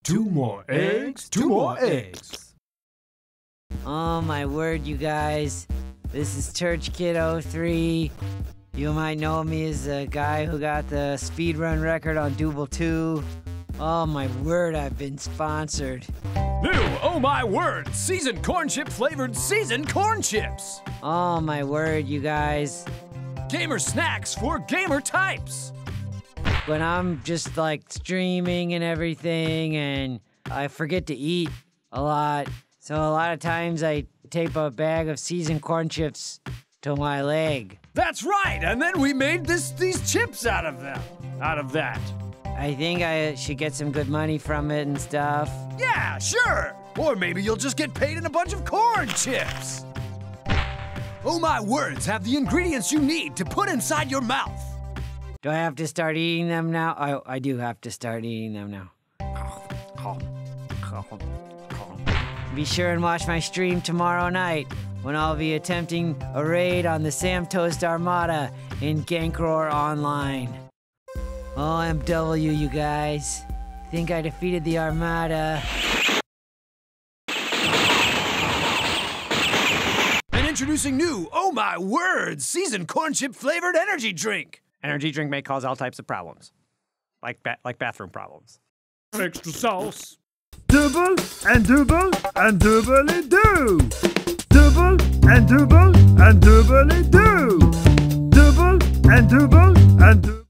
Two more eggs, two more eggs. Oh my word, you guys. This is Church Kid 03. You might know me as the guy who got the speedrun record on Double 2. Oh my word, I've been sponsored. New, oh my word, seasoned corn chip flavored seasoned corn chips. Oh my word, you guys. Gamer snacks for gamer types. When I'm just like streaming and everything and I forget to eat a lot, so a lot of times I tape a bag of seasoned corn chips to my leg. That's right, and then we made these chips out of that. I think I should get some good money from it and stuff. Yeah, sure. Or maybe you'll just get paid in a bunch of corn chips. Oh my words have the ingredients you need to put inside your mouth. Do I have to start eating them now? I do have to start eating them now. Be sure and watch my stream tomorrow night when I'll be attempting a raid on the Sam Toast Armada in Gankroar Online. OMW, you guys. Think I defeated the Armada. And introducing new, oh my word, seasoned corn chip flavored energy drink. Energy drink may cause all types of problems, like bathroom problems. Extra sauce. Double and double and doubly do. Double and double and doubly do. Double and double and double.